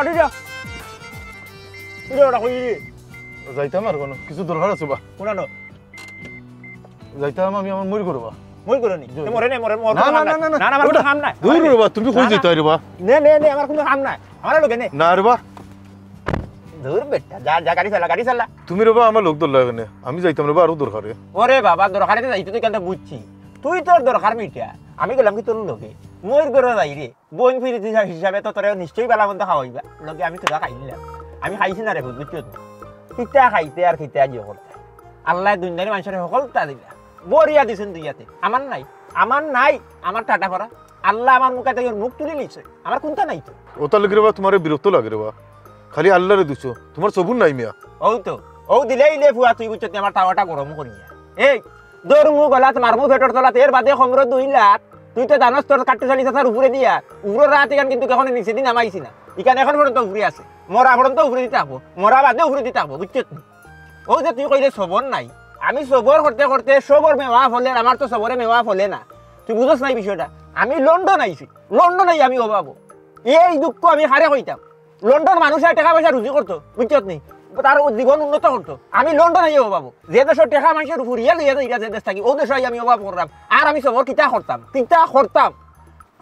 কাটি যা তুই ওটা কই রে যাইতাম আর কোনো কিছু দরকার আছে বা কোনা নো যাইতাম আমি আমার মুড়ি করবা মই করনি তে মরে নে মরে না না না না আমার কোনো কাম নাই দূর রে বা তুমি কই যাইতা রে বা নে আমার কোনো কাম নাই আমার লোকে নে না রে বা দূর বেটা যা গাড়ি চালা তুমি রে বা আমার লোক দর লাগে না আমি যাইতাম রে বা আরো দরকার ওরে বাবা দরকারে যাইতে তুই কেন বুঝছি তুই তোর দরকার মিটা আমি গেলাম কি তোর লোকে মইর করে যাই রে বোন ফিরে হিসাবে তো তোরে নিশ্চয়ই বেলা মন্দ খাওয়াইবা লোকে আমি তোরা খাইলাম আমি খাইছি না রে বুঝছো কিতা খাইতে আর কিতা জিও করতে আল্লাহ দুনিয়ার মানুষের সকলটা দিলা বরিয়া দিছেন দুইয়াতে আমার নাই আমার টাটা করা আল্লাহ আমার মুখে থেকে মুখ তুলে নিছে আমার কোনটা নাই তো ওটা লাগে রে বা তোমারে বিরক্ত লাগে রে বা খালি আল্লাহ রে দিছো তোমার সবুর নাই মিয়া ও দিলেই লে ফুয়া তুই বুঝছো আমার টাওয়াটা গরম করিয়া এই দৌড় মু গলাত মারমু ফেটর তলাত এর বাদে খমর 2 লাখ তুই তো জানাস তোর কাটতে চালিস তার উপরে দিয়া উপরে রাত এখান কিন্তু কখনো নিচে দিন নামাইছি না এখানে এখন পর্যন্ত উপরে আছে মরা পর্যন্ত উপরে দিতে থাকবো মরা বাদে উপরে দিতে থাকবো বুঝছো ও যে তুই কইলে সবর নাই আমি সবর করতে সবর মেওয়া ফলে আমার তো সবরে মেওয়া ফলে না তুই বুঝছ নাই বিষয়টা আমি লন্ডন আমি অভাবো এই দুঃখ আমি হারে কইতাম লন্ডন মানুষ টাকা পয়সা রুজি করতো বুঝছো নি তার জীবন উন্নত করতো আমি লন্ডন আইয়া অভাবো যে দেশের টাকা মানুষের ফুরিয়া লইয়া যাই যে দেশ থাকি ও দেশে আমি অভাব করলাম আর আমি সবর কিতা করতাম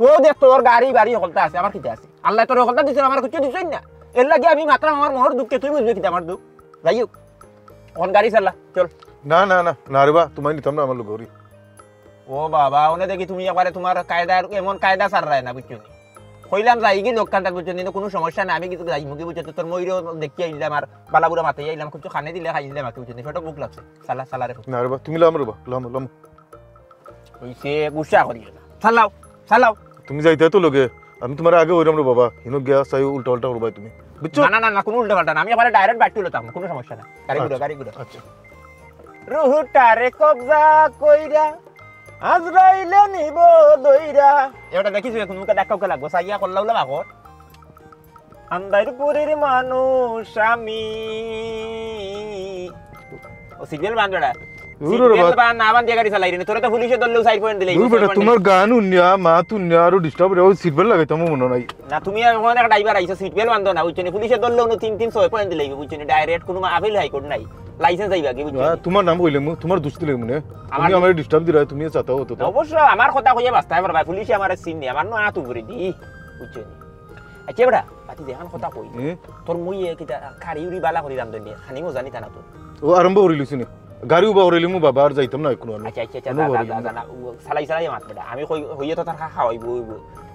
তো দেখ তোর গাড়ি বাড়ি সকলটা আছে আমার কিতা আছে আল্লাহ তোর সকলটা দিছে আমার কিছু দিছই না এর লাগে আমি মাত্র আমার মনের দুঃখে তুই বুঝবি কিতা আমার দুঃখ যাই হোক কোন গাড়ি চালা চল না রে বা তোমায় নিতাম না আমার লোক গরি ও বাবা ওনে দেখি তুমি একবারে তোমার কায়দা এমন কায়দা সার রায় না বুঝছো কইলাম যাই কি লোকখানটা বুঝছো কিন্তু কোনো সমস্যা না আমি কিন্তু যাই মুখে বুঝছো তোর ময়ূরও দেখি আইলাম আর বালাবুড়া মাথায় আইলাম কিছু খানে দিলে খাইলাম আর বুঝছো সেটা বুক লাগছে সালা রে না রে বা তুমি লাম রে বা লাম ওইসে গুসা করিও না চালাও তুমি যাইতে তো লগে আমি তোমার আগে ওইরাম রে বাবা হিনো গিয়া চাই উল্টা করবা তুমি বুঝছো না কোনো উল্টা পাল্টা না আমি একবারে ডাইরেক্ট বাড়ি তুলে থাকবো কোনো সমস্যা না গাড়ি গুলো আচ্ছা রুহুটারে কবজা কইরা আজরাইলে নিব দইরা এটা দেখিস এখন মুখে দেখাও লাগবো সাইয়া করলাও লাগো আন্দাইরপুরের মানুষ আমি ও সিগন্যাল বান্ধড়া সিগন্যাল বান না বান দিয়ে গাড়ি চালাই রে তোরা তো পুলিশে দললেও সাইড পয়েন্ট দিলাই তোমার গান উন্নিয়া মা তুন্নিয়া আর ডিস্টার্ব রে ওই সিট বেল্ট লাগাইতাম মনে নাই না তুমি এখন একটা ড্রাইভার আইছো সিট বেল্ট বান্ধো না বুঝছনি পুলিশে দললেও 3-6 পয়েন্ট দিলাই বুঝছনি ডাইরেক্ট কোনো আপিল হাইকোর্ট নাই লাইসেন্স আইবা কি বুঝছনি তোমার নাম কইলে তোমার দোষ দিলে মনে তুমি আমারে ডিস্টার্ব দিরা তুমি চাতাও হতো তো অবশ্য আমার কথা কইয়া বাস্তায় পারবা পুলিশে আমারে চিন নি আমার না আত উপরে দি বুঝছনি আচ্ছা বড়া পাতি দেখান কথা কই তোর মুই কিটা খাড়ি উড়ি বালা করি দাম দনি খানি মো জানি তা না তো ও আরম্ভ করিলিছিনি গাড়ি উবা করিলিমু বাবা আর যাইতাম না কোনো আমি আচ্ছা না সালাই মাত বেটা আমি হইয়ে তো তার খাওয়াইবো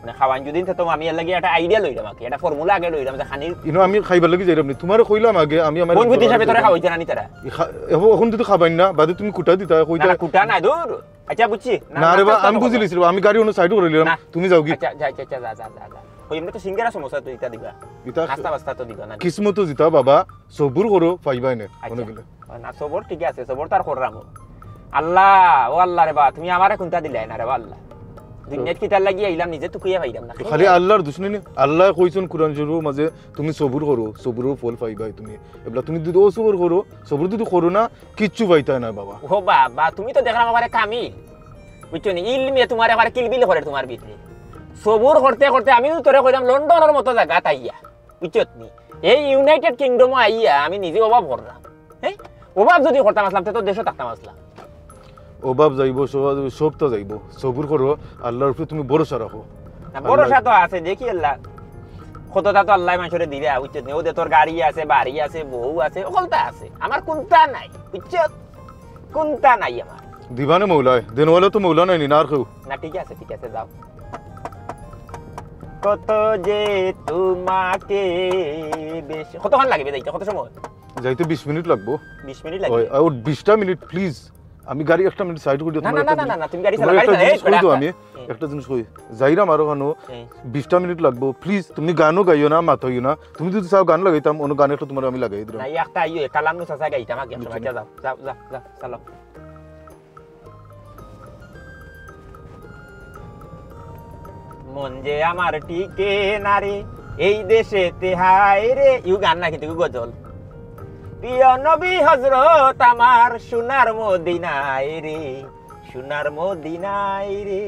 মানে খাওয়ান যদি তো আমি এর লাগি একটা আইডিয়া লইলাম আমাকে একটা ফর্মুলা আগে লইলাম যে খানির ইনো আমি খাইবার লাগি যাইরাম নি তোমারে কইলাম আগে আমি আমার কোন বুদ্ধি হিসাবে তোরা খাওয়াইছ না নি তারা এখন তুই খাবাই না বাদে তুমি কুটা দিতা কইতা না কুটা না দূর আচ্ছা বুঝছি না রে বা আমি বুঝিলিছি আমি গাড়ি অন্য সাইড করে নিলাম তুমি যাও কি আচ্ছা যা ওই এমনি তো সিঙ্গারা সমস্যা তো ইটা দিবা নাস্তা বাস্তা তো দিবা না কিসমত জিতা বাবা সবুর করো পাইবাই না কোন গেলে না সবর ঠিক আছে সবর তার কররাম আল্লাহ ও আল্লাহ রে বা তুমি আমারে কোনটা দিলাই না রে আল্লাহ দুনিয়াত কি তার লাগি আইলাম নিজে তো কইয়া পাইলাম না খালি আল্লাহর দুশমনি নি আল্লাহ কইছন কুরআন শরীফের মাঝে তুমি সবুর করো সবুরের ফল পাইবাই তুমি এবলা তুমি যদি ও সবুর করো সবুর যদি করো না কিচ্ছু পাইতা না বাবা ও বাবা তুমি তো দেখলাম আমারে কামিল বুঝছো নি ইলমে তোমার আমারে কিলবিল করে তোমার ভিতরে সবুর করতে আমি তোরে কইলাম লন্ডনের মতো জায়গা তাইয়া বুঝছো নি এই ইউনাইটেড কিংডম আইয়া আমি নিজে অভাব করলাম হ্যাঁ অভাব যদি করতাম আসলাম তো দেশও থাকতাম আসলাম অভাব যাইব সব তো যাইব সবুর করো আল্লাহর উপরে তুমি ভরসা রাখো ভরসা তো আছে দেখি আল্লাহ কতটা তো আল্লাহ মানুষরে দিলে বুঝছো নি ওদের তোর গাড়ি আছে বাড়ি আছে বউ আছে সকলটা আছে আমার কোনটা নাই বুঝছো কোনটা নাই আমার দিবানে মৌলায় দেনওয়ালা তো মৌলা নাই না আর কেউ না ঠিক আছে যাও কত যে তোমাকে বেশ কতক্ষণ লাগবে যাইতে কত সময় যাইতে 20 মিনিট লাগবে 20 মিনিট লাগবে আর 20টা মিনিট প্লিজ আমি গাড়ি একটা মিনিট সাইড করে দিও না তুমি গাড়ি চালা এই তো আমি একটা জিনিস কই যাইরা মারো গানো 20টা মিনিট লাগবে প্লিজ তুমি গানও গাইও না মাথাইও না তুমি যদি চাও গান লাগাইতাম অন্য গান একটা তোমার আমি লাগাই দিলাম না একটা আইও কালাম নো সাসা গাইতাম আগে সময় যাও চলো মন যে আমার টিকে না রে এই দেশে তেহাই রে ইউ গান না কিন্তু গজল প্রিয় নবী হযরত আমার সোনার মদিনায় রে সোনার মদিনায় রে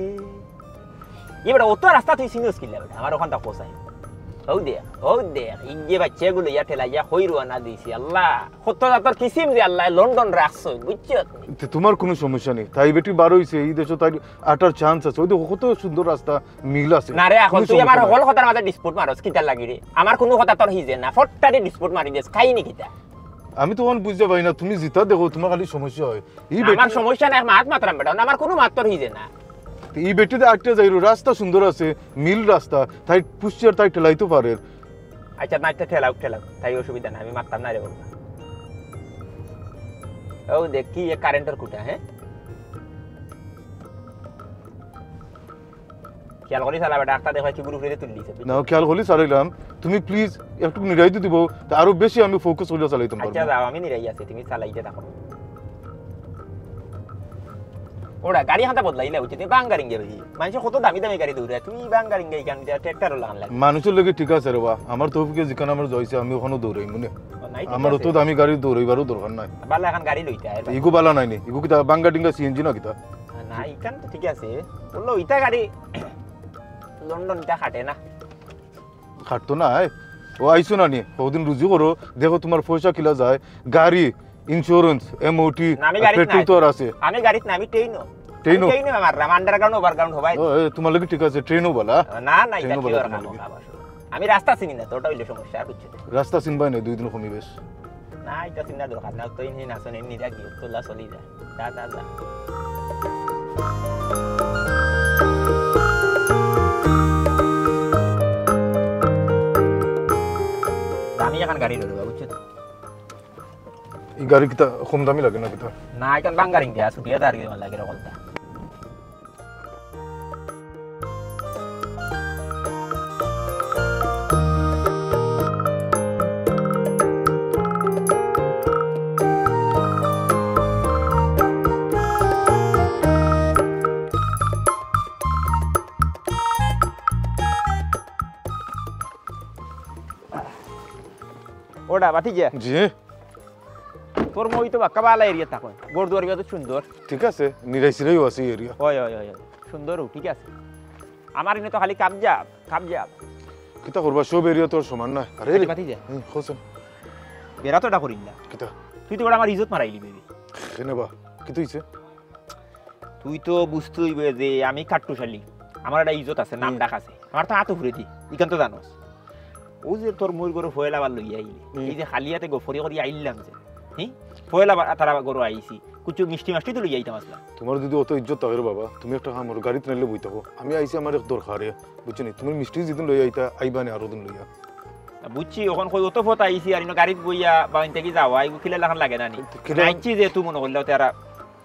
এবারে অত রাস্তা তুই সিনিয়স কিলা বেটা আমার ওখানটা পৌঁছাই ও দেখ ইয়ে বাচ্চাগুলো ইয়া ঠেলা ইয়া হইরুয়া না দিছি আল্লাহ কত জাতর কিসিম যে আল্লাহ লন্ডন রাখছো বুঝছো তোমার কোনো সমস্যা নেই তাই বেটি বার হইছে এই দেশে তাই আটার চান্স আছে ওই দেখো কত সুন্দর রাস্তা মিল আছে না রে এখন তুই আমার হল কথার মাঝে ডিসপুট মারস কিতা লাগি রে আমার কোনো কথা তোর হিজে না ফট্টারে ডিসপুট মারি দেস খাইনি কিতা আমি তখন বুঝতে পারি না তুমি জিতা দেখো তোমার খালি সমস্যা হয় এই বেটি আমার সমস্যা না মাত মাত্রাম বেটা আমার কোনো মাত তোর হিজে না এই বেটিতে আটটা যাইরো রাস্তা সুন্দর আছে মিল রাস্তা তাই পুষ্টির তাই ঠেলাইতে পারে আচ্ছা না ঠেলাও তাই অসুবিধা না আমি মারতাম না রে বাবা ও দেখ কি এ কারেন্টের কুটা হ্যাঁ খেয়াল করি সালা বেটা একটা দেখা কি গ্রুপ রে তুলি দিছে না খেয়াল করি সারাইলাম তুমি প্লিজ একটু নিরাই দিব আরো বেশি আমি ফোকাস করে চালাইতে পারবো আচ্ছা যাও আমি নিরাই আছি তুমি চালাইতে থাকো ওরা গাড়ি হাঁটা বদলাইলে উচিত তুমি বাঙ্গারিং গে ভাই মানুষ কত দামি দামি গাড়ি দৌড়ায় তুমি বাঙ্গারিং গে কেন ট্র্যাক্টর লাগান লাগে মানুষের লগে ঠিক আছে রে বা আমার তৌফিকে যেখানে আমার জয়ছে আমি ওখানে দৌড়াই মনে আমার তো দামি গাড়ি দৌড়াইবারও দরকার নাই বালা এখন গাড়ি লইতে আয় ইগো বালা নাই নি ইগো কিতা বাঙ্গা ডিঙ্গা সিএনজি না কিতা না ইকান তো ঠিক আছে বললো ইটা গাড়ি লন্ডন ইটা খাটে না খাটতো না ও আইসো না নি ওদিন রুজু করো দেখো তোমার পয়সা কিলা যায় গাড়ি ইন্স্যুরেন্স এমওটি পেট্রোল তো আছে আমি গাড়িতে না আমি ট্রেনও আমার আন্ডারগ্রাউন্ড ওভারগ্রাউন্ড হবাই তোমার লাগি ঠিক আছে ট্রেনও বলা না না এটা কি আর কাম আমি রাস্তা চিনি না তো ওটা হইলে সমস্যা আর কিছু রাস্তা চিনবাই না দুই দিন কমি বেশ না এটা চিন্তা দরকার না তো ইনি নাচন এমনি রাখি তোলা চলি যায় যা আমি এখন গাড়ি লড়বা বুঝছো এই গাড়ি কিতা কম দামি লাগে না কিতা না এখন বাঙ্গারিং দিয়া ছুটিয়া দাঁড় দিয়ে লাগে রকমটা ওটা বাতি যা জি তোর মই তো বাক্কা বালা এরিয়া থাকো বড়দুয়ার তো সুন্দর ঠিক আছে নিরাইছিরাইও আছে এরিয়া ওই সুন্দর ঠিক আছে আমার এনে তো খালি কাবজা কিতা করবা সব এরিয়া তোর সমান না আরে বাতি যা হোসেন বেরা তো এটা করিস না কিতা তুই তো আমার ইজ্জত মারাইলি বেবি কেনে বা কি তুইছে তুই তো বুঝতেই যে আমি কাট্টুশালী আমার একটা ইজ্জত আছে নাম ডাক আছে আমার তো হাত ফুরে দি ইখান তো জানোস ও যে তোর মই গরু ফয়লাবার লই আইলি এই যে খালিয়াতে গফরি করি আইলাম যে হ্যাঁ ফয়লাবার তারা গরু আইছি কিছু মিষ্টি মাষ্টি তো লই আইতাম আসলাম তোমার যদি অত ইজ্জত থাকে বাবা তুমি একটা আমার গাড়িতে নাইলে বই থাকো আমি আইছি আমার এক দরকার বুঝছো নি তুমি মিষ্টি যেদিন লই আইতা আইবানে আরো দিন লইয়া বুঝছি ওখান কই অত ফত আইছি আর গাড়িত বইয়া বা ইনতে কি যাওয়া এগুলো খিলে লাগান লাগে না নি আইছি যে তুই মনে করলেও তারা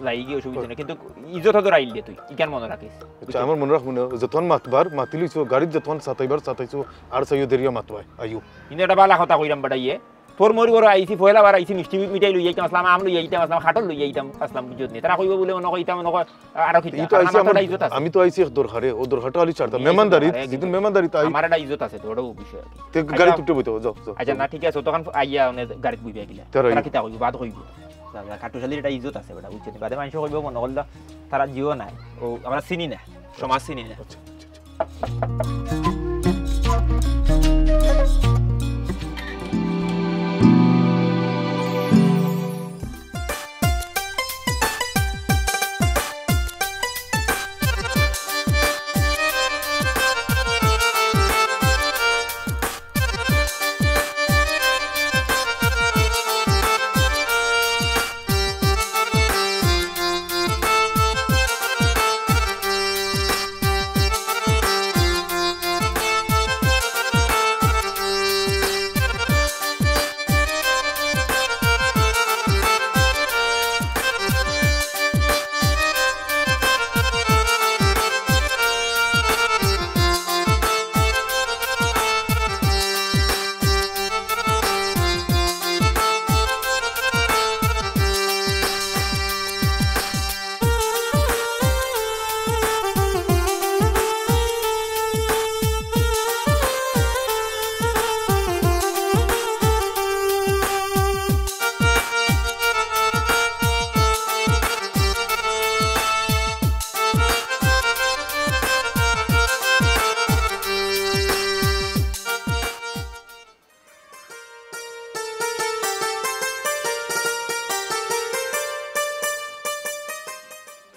যাই গিয়ে অসুবিধা নেই কিন্তু ইজ্জত ধরে আইলে তুই ইকান মনে রাখিস আচ্ছা আমার মনে রাখবো না যতন মাতবার মাতিলিছো গাড়িত যতন সাতাইছো আর সাইও দেরিয়া মাতবাই আইও কিন্তু এটা বালা কথা কইরাম বাড়াইয়ে তোর মরি গরু আইছি ফয়লাবার আইছি মিষ্টি মিঠাই লই আইতাম আসলাম আম লই আইতাম আসলাম খাটল লই আইতাম আসলাম বুঝত নি তারা কইব বলে মনে কইতাম মনে আর কি আমি তো আইছি এক দরকারে ও দরকারটা খালি ছাড়তাম মেহমানদারি যেদিন মেহমানদারি তাই আমার একটা ইজ্জত আছে তোরও বিষয় তে গাড়ি তুটে বইতো যাও আচ্ছা না ঠিক আছে তখন আইয়া অনে গাড়িত বইবা গিলা তারা কিতা কইব বাদ কইব কাটুশালির একটা ইজ্জত আছে বেটা বুঝছেন বাদে মানুষ কইব মনে করল তারা জিও নাই ও আমরা চিনি না সমাজ চিনি না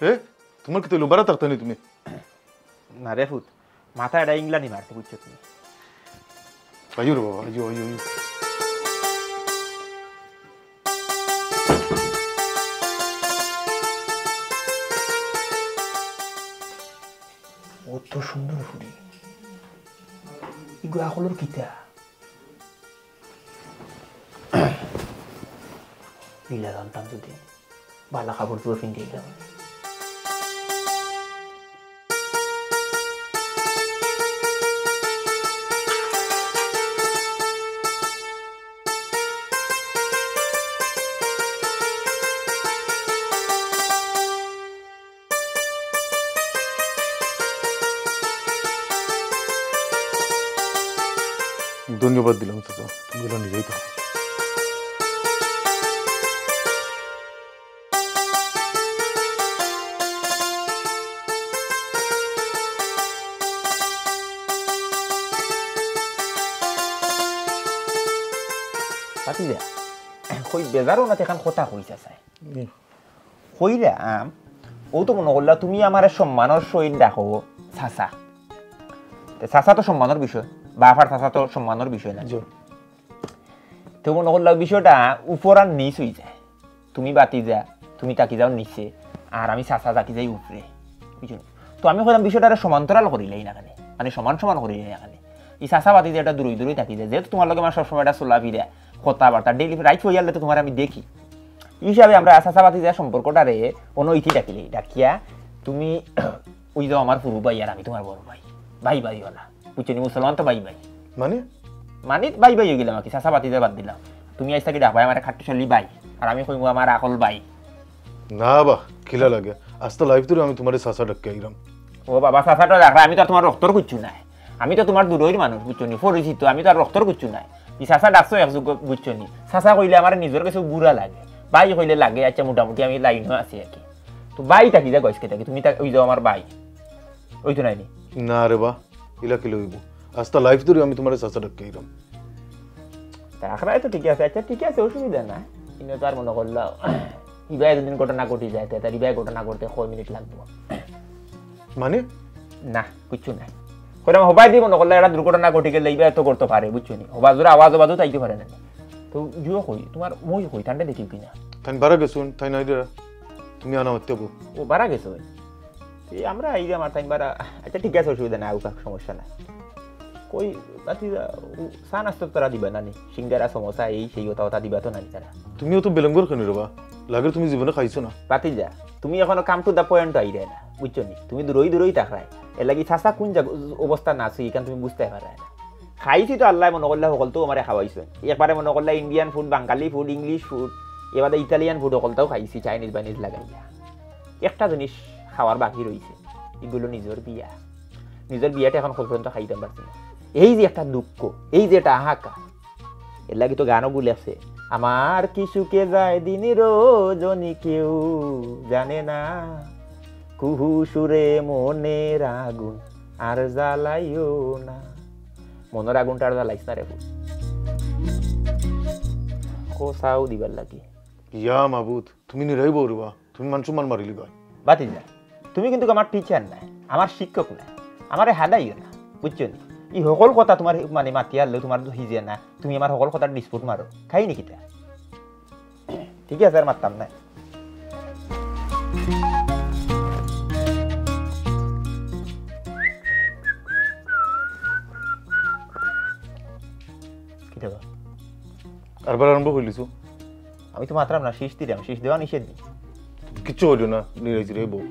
হে তোমার কি তো বারা থাকতে নি তুমি না রে ফুট মাথা এটা ইংলানি মারতে বুঝছো তুমি আইও রে বাবা আইও আইও আইও কত সুন্দর ফুরি এগুলো আকলের কিতা নীলা জানতাম যদি বালা কাপড় পুরো ফিন্টে গেলাম ধন্যবাদ দিলাম চাচা তুমি বলো নিজেই তো পাতি যা কই বেজারও না এখন কথা কইছা চাই কইরা ও তো মনে করলা তুমি আমার সম্মানের সহিত দেখো চাচা চাচা তো সম্মানের বিষয় বাফার চাচা তো সম্মানের বিষয় না তো মনে করলা বিষয়টা উপর আর নিচ হয়ে যায় তুমি বাতি যা তুমি তাকি যাও নিচে আর আমি চাচা তাকি যাই উপরে বুঝছো তো আমি কইলাম বিষয়টা সমান্তরাল করিলাই না কেন মানে সমান সমান করিলাই না কেন এই চাচা বাতি যে এটা দূরই দূরই থাকি যায় যেহেতু তোমার লগে আমার সবসময় এটা চলা ফিরে কথাবার্তা ডেইলি রাইট হয়ে গেলে তো তোমার আমি দেখি হিসাবে আমরা চাচা বাতি যে সম্পর্কটারে কোনো ইতি ডাকিলি ডাকিয়া তুমি ওই যাও আমার পুরু ভাই আর আমি তোমার বড় ভাই ভাই ভাই হলা বুঝছো নি মুসলমান তো ভাই ভাই মানে মানে ভাই ভাই হয়ে গেলাম আর কি চাচা বাতি যে বাদ দিলাম তুমি আজ থাকি ডাকবাই আমার খাট্টুশালী ভাই আর আমি কইবো আমার আকল ভাই না বা খিলা লাগে আস্তা লাইফ ধরে আমি তোমার চাচা ডাক্কে আইরাম ও বাবা চাচাটা রাখা আমি তো তোমার রক্তর কুচ্ছু নাই আমি তো তোমার দূরের মানুষ বুঝছো নি পরিচিত আমি তো আর রক্তর কুচ্ছু নাই ই চাচা ডাকছো একযোগ্য বুঝছো নি চাচা কইলে আমার নিজের কাছে বুড়া লাগে ভাই কইলে লাগে আচ্ছা মোটামুটি আমি লাইনও আছি আর কি তো ভাই থাকি যা গছকে থাকি তুমি ওই যাও আমার ভাই ওই তো নাইনি না রে বা ইলা কি লইব আস্তা লাইফ ধরে আমি তোমার চাচা ডাক্কে আইরাম তাকরাই তো ঠিক আছে আচ্ছা ঠিক আছে অসুবিধা না কিন্তু তার মনে করলো ইবাই দুদিন ঘটনা ঘটি যায় তার ইবাই ঘটনা করতে 6 মিনিট লাগবে মানে না কিছু নাই কইলাম হবাই দিব না করলে একটা দুর্ঘটনা ঘটি গেলে ইবাই তো করতে পারে বুঝছো নি হবা জোরে আওয়াজও তাইতে পারে না তো জিও কই তোমার মই কই ঠান্ডা দেখি কিনা তাই বারা গেছুন তাই নাই রে তুমি আনা হত্যব ও বারা গেছো এই আমরা এই আমার টাইম বারা আচ্ছা ঠিক আছে অসুবিধা নাই আর সমস্যা নাই কই বাতি সান আসতে তোরা দিবা না নি সিঙ্গারা সমোসা এই সেই কথা দিবা তো না তারা তুমিও তো বেলঙ্গর কেন রে বা লাগে তুমি জীবনে খাইছো না বাতি যা তুমি এখনো কাম টু দা পয়েন্ট আই রে না বুঝছো নি তুমি দূরই দূরই তাকাই এর লাগি চাচা কোন অবস্থা না আছে এখান তুমি বুঝতে পারে না খাইছি তো আল্লাহ মনে করলে সকল তো আমারে খাওয়াইছে একবারে মনে করলে ইন্ডিয়ান ফুড বাঙালি ফুড ইংলিশ ফুড এবারে ইটালিয়ান ফুড সকলটাও খাইছি চাইনিজ বাইনিজ লাগাইয়া একটা জিনিস খাওয়ার বাকি রয়েছে এগুলো নিজের বিয়াটা এখন পর্যন্ত খাইতে পারছি না এই যে একটা দুঃখ এই যে একটা হাহাকার এর লাগি তো গানও বলে আছে আমার কি সুখে যায় দিন রজনী কেউ জানে না কুহু সুরে মনের আগুন আর জ্বালাইও না মনের আগুনটা আর জ্বালাইস না রে কোসাও দিবার লাগি ইয়া মাবুদ তুমি নিরাই বউরবা তুমি মান সম্মান মারিলি ভাই বাতি যা তুমি কিন্তু আমার টিচার নাই আমার শিক্ষক নাই আমার হাদাইও না বুঝছো নি এই সকল কথা তোমার মানে মাতি আনলে তোমার হিজে না তুমি আমার সকল কথার ডিসপুট মারো খাই নাকি তা ঠিক আছে আর মারতাম না কি দেবা আরবার আরম্ভ হইলিছো আমি তো মাত্রাম না শীষ দিলাম শীষ দেওয়া নিষেধ নেই কিচ্ছু হইল না নিরাইছি রে বউ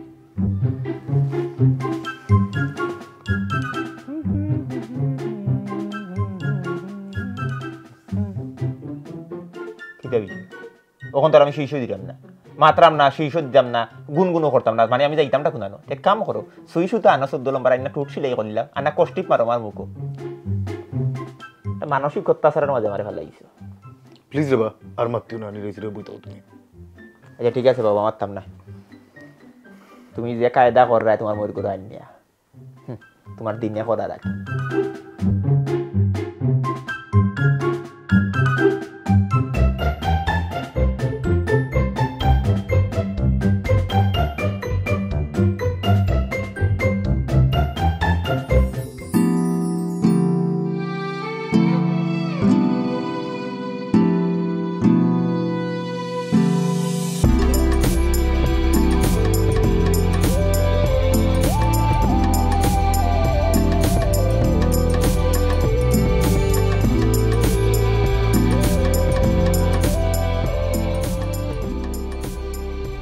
ওখান তো আমি শীর্ষ দিতাম না মাত্রাম না শীর্ষ দিতাম না গুনগুনো করতাম না মানে আমি যাইতামটা কোনানো এক কাম করো সুই সুতো আনা 14 নম্বর আইনা টুট সিলাই করলাম আনা কষ্টিপ মারো আমার মুখো মানসিক অত্যাচারের মাঝে মারে ভালো লাগছে প্লিজ রে বা আর মারতিও না নিরাইছি রে বইতাও তুমি আচ্ছা ঠিক আছে বাবা মারতাম না তুমি যে কায়দা কর রায় তোমার মরি করে আনিয়া তোমার দিনে করা রাখি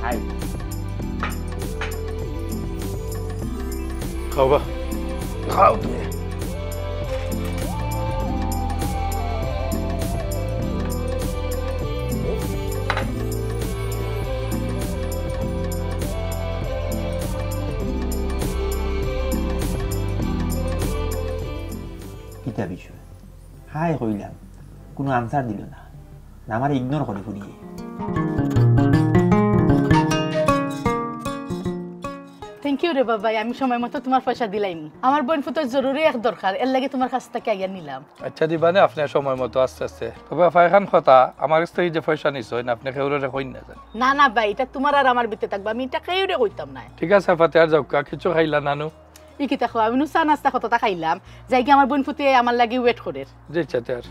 হাই খাও বা খাও তুমি কিতা বিষয় হাই কইলাম কোনো আনসার দিল না আমার ইগনোর করে ফুরিয়ে থ্যাংক ইউ রে বাবা আমি সময় মতো তোমার পয়সা দিলাম আমার বোন ফুটোর জরুরি এক দরকার এর লাগে তোমার কাছ থেকে আইয়া নিলাম আচ্ছা দিবানে আপনি সময় মতো আস্তে আস্তে তবে ফাইখান কথা আমার স্ত্রী যে পয়সা নিছো না আপনি কেউরে কইন না জানি না না ভাই এটা তোমার আর আমার ভিতরে থাকবে আমি এটা কেউরে কইতাম না ঠিক আছে ফাতে আর যাও কিছু খাইলা নানু ই কিতা খাওয়া আমি চা নাস্তা কতটা খাইলাম যাই কি আমার বোন ফুটে আমার লাগে ওয়েট করে জি চাতে আর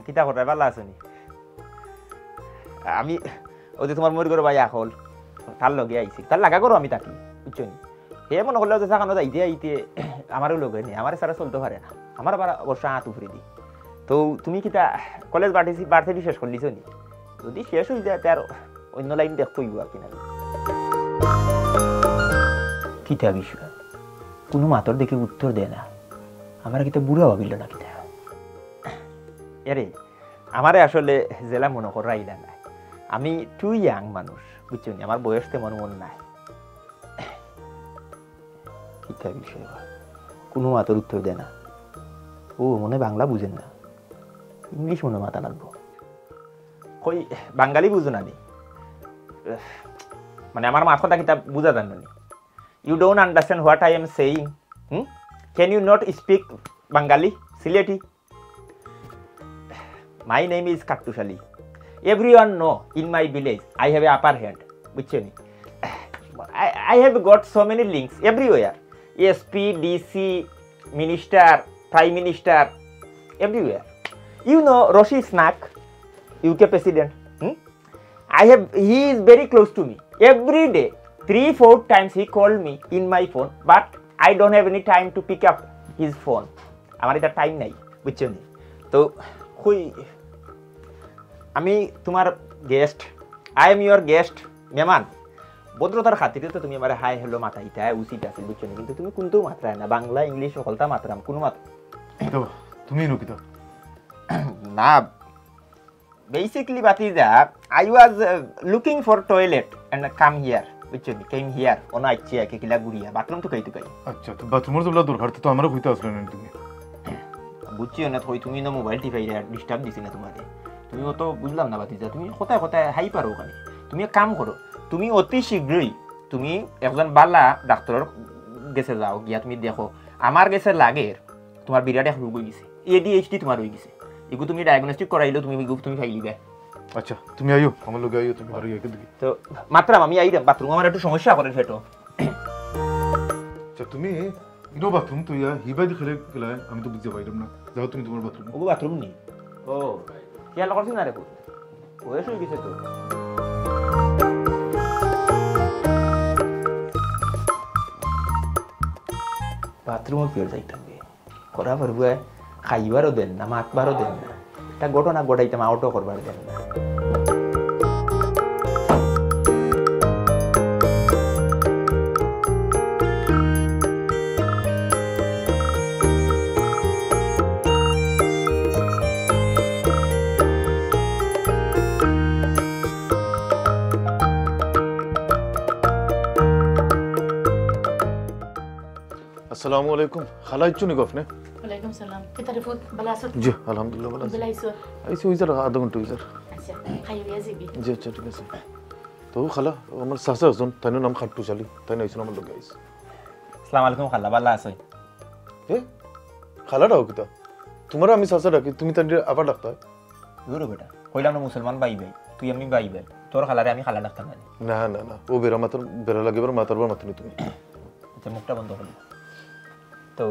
কিতা করার ভালো আছনি আমি ওই যে তোমার মরি করো ভাই আকল তার লগে আইছি তার লাগা করো আমি তাকি বুঝছো নি হে মনে করলে যে সাকানো যাইতে আইতে আমারও লগে নেই আমার সারা চলতে পারে না আমার আবার অবশ্য হাত উফরে দি তো তুমি কিতা কলেজ বার্ষিকী শেষ করলিছ নি যদি শেষ হয়ে যায় তার অন্য লাইন দেখতে হইব আর কি না কিতা বিষয় কোনো মাতর দেখে উত্তর দেয় না আমার কিতা বুড়া ভাবিল না কিতা এরে আমারে আসলে জেলা মনে করাইলা নাই আমি টু ইয়াং মানুষ বুঝছো নি আমার বয়স তেমন মন নাই কিতা বিষয় কোনো মাতর উত্তর দেয় না ও মনে বাংলা বুঝেন না ইংলিশ মনে মাথা লাগবো কই বাঙালি বুঝো না নি মানে আমার মাথাটা কিতা বুঝা জানো নি you don't understand what I am saying can you not speak Bangali Sylheti My name is Kattush. Everyone know in my village I have an upper hand. I have got so many links everywhere. SP, DC, Minister, Prime Minister, everywhere. You know Rashel Snack, UK President. He is very close to me. Every day, 3-4 times he called me in my phone, but I don't have any time to pick up his phone. আমার এটা time নাই বুঝছো নি তো কই আমি তোমার guest I am your guest মেহমান ভদ্রতার খাতিরে তো তুমি আমার হাই হ্যালো মাথা ইটা উচিত আছে বুঝছো নি কিন্তু তুমি কোনটো মাত্রায় না বাংলা ইংলিশ সকলটা মাত্রাম কোনো মাত্রা তুমি নকিতা না বেসিক্যালি বাতিজা I was looking for toilet and come here বুঝছো নি কেম হিয়ার ওনা ইচ্ছে একে কিলা গুড়িয়া বাথরুম তো কাই আচ্ছা তো বাথরুমের তো দরকার তো আমারও কইতে আসলে না তুমি বুঝছিও না তুই তুমি না মোবাইল টিপাই ডিস্টার্ব দিছি না তোমাকে তুমি তো বুঝলাম না বাতিজা তুমি কোথায় কোথায় হাই পারো ওখানে তুমি এক কাম করো তুমি অতি শীঘ্রই তুমি একজন বালা ডাক্তারের গেছে যাও গিয়া তুমি দেখো আমার গেছে লাগে তোমার বিরাট এক রোগ হয়ে গেছে ADHD তোমার হয়ে গেছে এগুলো তুমি ডায়াগনস্টিক করাইলেও তুমি ফাইলিবে আচ্ছা তুমি আইও আমার লগে আইও তুমি আর ইয়ে দেখি তো মাত্রা আমি আই বাথরুম আমার একটু সমস্যা করে ফেটো আচ্ছা তুমি ইনো বাথরুম তো ইয়া হিবাই খেলে গেলা আমি তো বুঝতে পাইলাম না যাও তুমি তোমার বাথরুম ও বাথরুম নি ও খেয়াল করছিস না রে বয়স হয়ে গেছে তো বাথরুমও ফের যাইতাম করা পারবো খাইবারও দেন না মাতবারও দেন না এটা ঘটনা ঘটাইতাম আউটও করবার দেন না আসসালামু আলাইকুম খালা ইচ্ছু নি গফনে ওয়ালাইকুম সালাম কিতা রে ফুট ভালো আছো জি আলহামদুলিল্লাহ ভালো আছি বেলাইছো আইসো ইজার আধা ঘন্টা ইজার আচ্ছা খাইয়া যাবি জি আচ্ছা ঠিক আছে তো খালা আমার সাসা একজন তাই নাম খাট্টুশ আলী তাই নাইছিল আমার লগে আইস আসসালামু আলাইকুম খালা ভালো আছেন এ খালাটাও কিতা তোমার আমি চাচা ডাকি তুমি তার আবার ডাকতে হয় দূর বেটা কইলাম না মুসলমান ভাই ভাই তুই আমি ভাই ভাই তোর খালারে আমি খালা ডাকতাম না না না না ও বেড়া মাতার বেড়া লাগে এবার মাতারবার মাতুনি তুমি আচ্ছা মুখটা বন্ধ করলি তো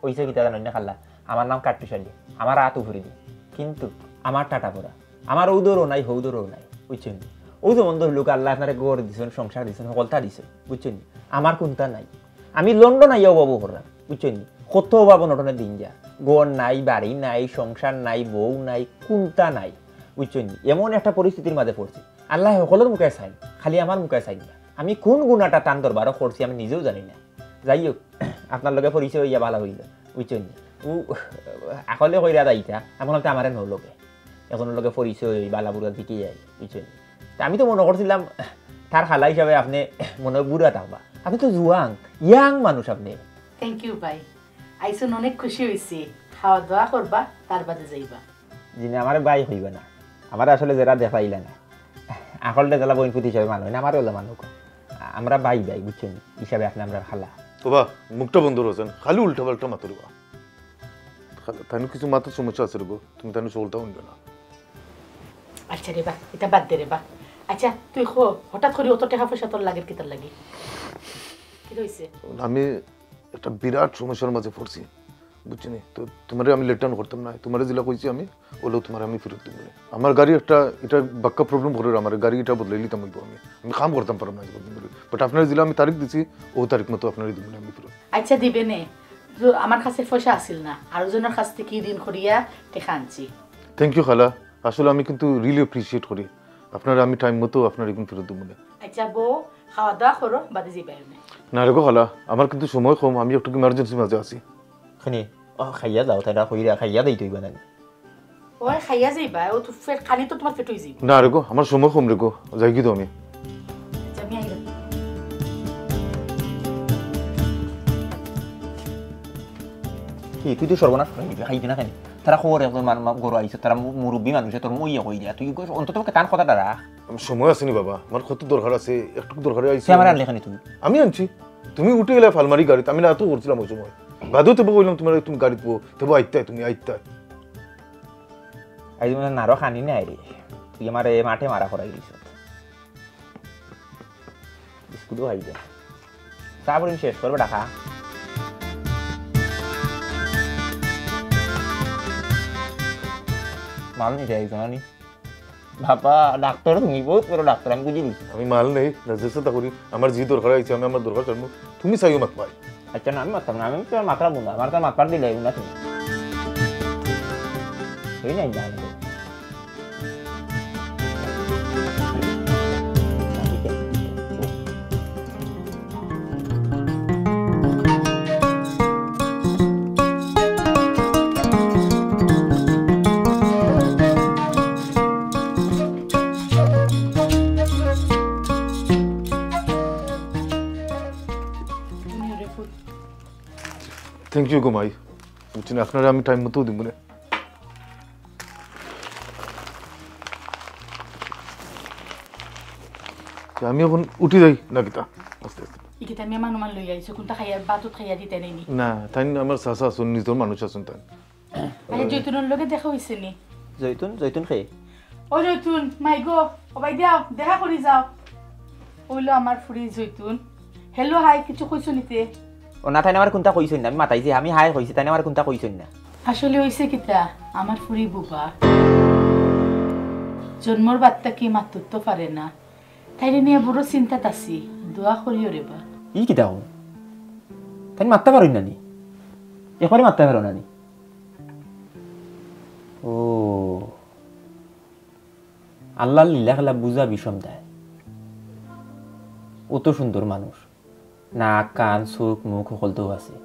ওইসে কিতা জানেন না খালা আমার নাম কাট্টুশ আলী আমার হাত উপরে দি কিন্তু আমার টাটা পড়া আমার ঔদরও নাই হৌদরও নাই বুঝছেন ও যে বন্ধ লোক আল্লাহ আপনারা গড় দিচ্ছেন সংসার দিচ্ছেন সকলটা দিছে বুঝছেন আমার কোনটা নাই আমি লন্ডন আইয়াও বাবু করলাম বুঝছেন কত বাবু নটনের দিন যা গড় নাই বাড়ি নাই সংসার নাই বউ নাই কোনটা নাই বুঝছেন এমন একটা পরিস্থিতির মাঝে পড়ছি আল্লাহ সকলের মুখে চাই খালি আমার মুখে চাই না আমি কোন গুণাটা টান দরবারও করছি আমি নিজেও জানি না যাই হোক আপনার লগে পরিচয় হইয়া ভালো হইল বুঝছেন ও আকলে কইরা দাইতা এখন হয়তো আমার নলগে এখন লগে পরিচয় বালাবুড়ার দিকে যাই বুঝছেন আমি তো মনে করছিলাম তার খালা হিসাবে আপনি মনে বুড়া থাকবা আপনি তো জুয়াং ইয়াং মানুষ আপনি থ্যাংক ইউ ভাই আইসুন অনেক খুশি হয়েছি খাওয়া দাওয়া করবা তার বাদে যাইবা যিনি আমার বাই হইবে না আমার আসলে যারা দেখাইলে না আকলটা জেলা বইনপুত হিসাবে মানুষ না আমারও মানুষ আমরা বাই বাই বুঝছেন হিসাবে আপনি আমরা খালা বাবা মুখটা বন্ধ রয়েছেন খালি উল্টা পাল্টা মাতুরবা তাই কিছু মাথার সমস্যা আছে রে তুমি তাই চলতে উঠবে না আচ্ছা রে বা এটা বাদ দে রে বা আচ্ছা তুই হঠাৎ করে অত টাকা পয়সা তোর লাগে কিতার লাগে কি হইছে আমি একটা বিরাট সমস্যার মাঝে পড়ছি বুঝছিনি তো তোমারে আমি লেট ডাউন করতাম না তোমারে যেটা কইছি আমি ওগুলো তোমার আমি ফেরত দিব আমার গাড়ি একটা এটা বাক্কা প্রবলেম করে আমার গাড়ি এটা বদলাই নিতাম আমি কাম করতাম পারলাম না বাট আপনার যেটা আমি তারিখ দিছি ও তারিখ মতো আপনার দিব আমি ফেরত আচ্ছা দিবে নে আমার কাছে পয়সা আসিল না আরো জনের কাছ থেকে ঋণ করিয়া টাকা আনছি থ্যাংক ইউ খালা আসলে আমি কিন্তু রিয়েলি অ্যাপ্রিসিয়েট করি আপনার আমি টাইম মতো আপনার এখন ফেরত দেবো না আচ্ছা বউ খাওয়া দাওয়া করো বাদে যাইবা না রেখো খালা আমার কিন্তু সময় কম আমি একটু ইমার্জেন্সি মাঝে আছি খানি খাইয়া যাও তাই কইরা খাইয়া দেই তুই বানানি ওই খাইয়া যাইবা ও তো ফের খালি তো তোমার পেট হয়ে যাইব না রেখো আমার সময় কম রেখো যাই কি তো আমি আচ্ছা আমি আইলাম কি তুই তো সর্বনাশ করে দিবি খাইবি না খানি তারা খবর একজন গরু আইছে তারা মুরব্বী মানুষে তোর মুইয়া কই দিয়া তুই অন্তত কান কথাটা রাখ আমি সময় আসেনি বাবা আমার কত দরকার আছে একটু দরকারে আইছি আমার আনলে খানি তুমি আমি আনছি তুমি উঠে গেলে ফালমারি গাড়িতে আমি না এত করছিলাম ওই সময় বাদও তো বললাম তোমার তুমি গাড়ি পো তবু আইতে তুমি আইতে আজ মানে নারো খানি নাই রে তুই আমার মাঠে মারা করাই দিছ বিস্কুটও খাইবে চা পড়িন শেষ করবে টাকা মাল নিতে একজন আনি বাবা ডাক্তার তুমি বহুত বড় ডাক্তার আমি বুঝি দিচ্ছি আমি মাল নেই রাজেশ তা করি আমার যে দরকার আইছে আমি আমার দরকার চাইবো তুমি চাইও মাত পাই আচ্ছা না আমি মারতাম না আমি তো মাত্রা বুনা আমার তো মাত্রা দিলে না তুমি এই নাই জানো থ্যাংক ইউ গোমাই বুঝছেন আপনারা আমি টাইম মতো দিব না আমি এখন উঠে যাই না কিতা আস্তে আস্তে ইকিতা আমি মানুষ লই আইছো কোনটা খাইয়া বাতুত খাইয়া দিতে নেই না তাই আমার চাচা আসুন নিজের মানুষ আসুন তাই আচ্ছা জৈতুনের লগে দেখা হইছে নি জৈতুন জৈতুন খেয়ে ও জৈতুন মাই গো ও ভাই দাও দেখা করি যাও ওইলো আমার ফুরি জৈতুন হ্যালো হাই কিছু কইছো নিতে ও না তাই আমার কোনটা কইছেন না আমি মাতাইছি আমি হাই কইছি তাই আমার কোনটা কইছেন না আসলে হইছে কিতা আমার ফুরি বুবা জন্মর বাচ্চা কি মাতুত তো পারে না তাইলে নিয়ে বড় চিন্তাত আছি দোয়া করিও রে বা ই কিতা হো তাই মারতে পারই না নি এখনই মারতে পারো না নি ও আল্লাহ লীলা খেলা বুঝা বিষম দেয় ও তো সুন্দর মানুষ নাক কান চোখ মুখ সকলতেও আছে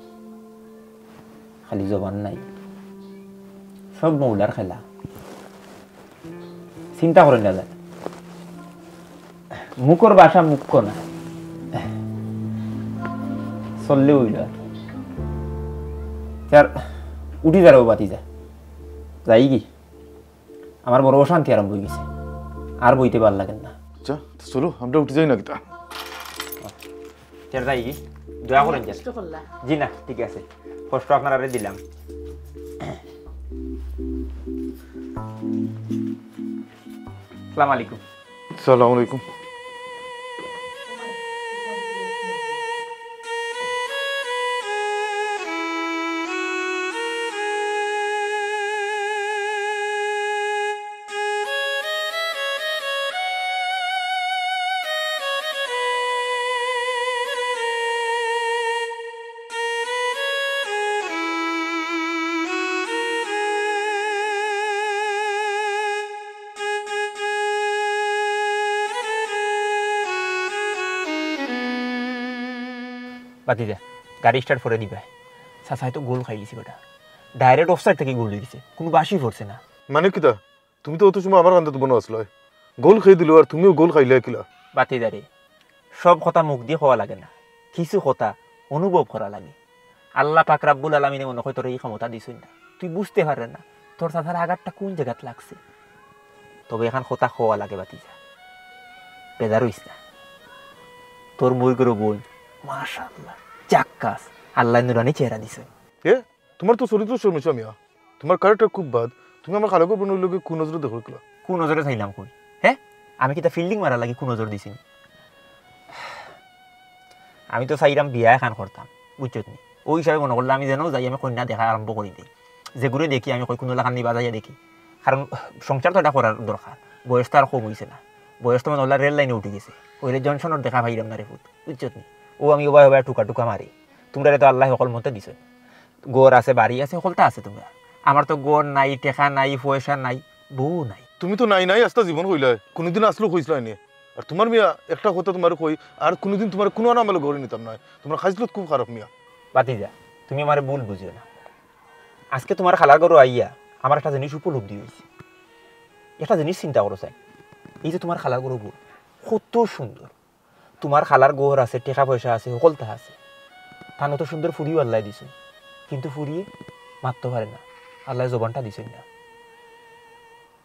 খালি জবান নাই সব মৌলার খেলা চিন্তা করেন না যায় মুখর বাসা মুখ্য না চললে উইল আর উঠি যাও বাতি যা যাই কি আমার বড় অশান্তি আরম্ভ হয়ে গেছে আর বইতে ভাল লাগেন না আচ্ছা চলো আমরা উঠে যাই না কিতা যাই কি দয়া করেন যান। কষ্ট করলা জি না ঠিক আছে, কষ্ট আপনারা দিলাম। আসসালামু আলাইকুম। আসসালামু আলাইকুম। বাতিজা গাড়ি স্টার্ট করে দিবা। সাসাই তো গোল খাই দিছি বেটা, ডাইরেক্ট অফসাইড থেকে গোল দিয়েছে, কোনো বাসি পড়ছে না। মানে কিতা তুমি তো অত সময় আমার কান্দে বনো আসলো, গোল খেয়ে দিল আর তুমিও গোল খাইলে কিলা? বাতিদারে সব কথা মুখ দিয়ে হওয়া লাগে না, কিছু কথা অনুভব করা লাগে। আল্লাহ পাক রাব্বুল আলামিনে মনে হয় তোর এই ক্ষমতা দিছই না, তুই বুঝতে পারে না তোর সাথার আঘাতটা কোন জায়গাত লাগছে। তবে এখন কথা হওয়া লাগে বাতিজা, বেজার হইস না। তোর মই করে বোন মাশাআল্লাহ চাক্কাস, আল্লাহ নুরানি চেহারা দিছে। এ তোমার তো চরিত্র সমস্যা মিয়া, তোমার ক্যারেক্টার খুব বাদ। তুমি আমার খালাকে বোনের লোকে কোন নজরে দেখো কিলা? কোন নজরে চাইলাম কই? হ্যাঁ আমি কি তা ফিল্ডিং মারা লাগি কোন নজর দিছি? আমি তো চাইলাম বিয়া এখন করতাম, বুঝছত নি? ওই হিসাবে মনে করলাম আমি যেন যাই আমি কন্যা দেখা আরম্ভ করি দিই, যেগুলো দেখি আমি কই কোনো লাখান নিবা যাইয়া দেখি। কারণ সংসার তো এটা করার দরকার, বয়স তো আর কম হয়েছে না, বয়স তো মানে ওলা রেল লাইনে উঠে গেছে। ওইলে জনসনের দেখা ভাইলাম না রে ফুট, বুঝছত নি? ও আমি ওবাই ওবাই টুকা টুকা মারি। তোমরা তো আল্লাহ সকল মতে দিছ, গোর আছে বাড়ি আছে সকলটা আছে। তোমরা আমার তো গোর নাই, টেকা নাই, পয়সা নাই, বউ নাই। তুমি তো নাই নাই আস্তা জীবন কইলা, কোনোদিন আসলো কইছিল নি? আর তোমার মিয়া একটা কথা তোমার কই, আর কোনোদিন তোমার কোনো নামে ঘরে নিতাম না। তোমার খাইজলত খুব খারাপ মিয়া। বাতিজা তুমি আমার ভুল বুঝিও না। আজকে তোমার খালার ঘর আইয়া আমার একটা জিনিস উপলব্ধি হয়েছে, একটা জিনিস চিন্তা করো চাই। এই যে তোমার খালার ঘর বউ কত সুন্দর, তোমার খালার ঘর আছে, টাকা পয়সা আছে, সকলটা আছে, তার মতো সুন্দর ফুরিও আল্লাহ দিছে, কিন্তু ফুরিয়ে মারতে পারে না, আল্লাহ জবানটা দিছেন না।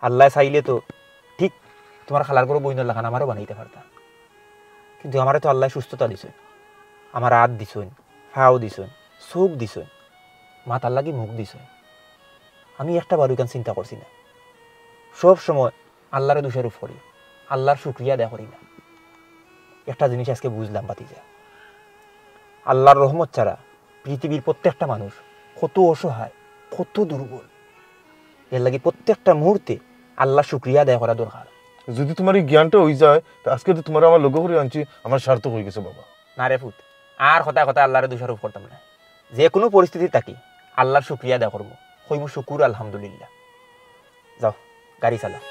আল্লাহ চাইলে তো ঠিক তোমার খালার ঘর বইনের লাখান আমারও বানাইতে পারতাম, কিন্তু আমারও তো আল্লাহ সুস্থতা দিছেন, আমার হাত দিছেন, হাও দিছেন, চোখ দিছেন, মাথার লাগি মুখ দিছেন। আমি একটা বারো গান চিন্তা করছি না, সব সময় আল্লাহর দোষারোপ করি, আল্লাহর শুক্রিয়া দেয়া করি না। একটা জিনিস আজকে বুঝলাম বাতিজা, আল্লাহর রহমত ছাড়া পৃথিবীর প্রত্যেকটা মানুষ কত অসহায়, কত দুর্বল। এর লাগি প্রত্যেকটা মুহূর্তে আল্লাহর শুক্রিয়া দেয়া করা দরকার। যদি তোমার এই জ্ঞানটা হয়ে যায়, তা আজকে তো তোমার আমার লক্ষ্য করে আনছি, আমার সার্থক হয়ে গেছে বাবা। না রে ফুট, আর কথা কথা আল্লাহর দোষারোপ করতাম না। যে কোনো পরিস্থিতি থাকি আল্লাহর শুক্রিয়া দেয়া করবো, হইমু শুকুর আলহামদুলিল্লাহ। যাও গাড়ি চালাও।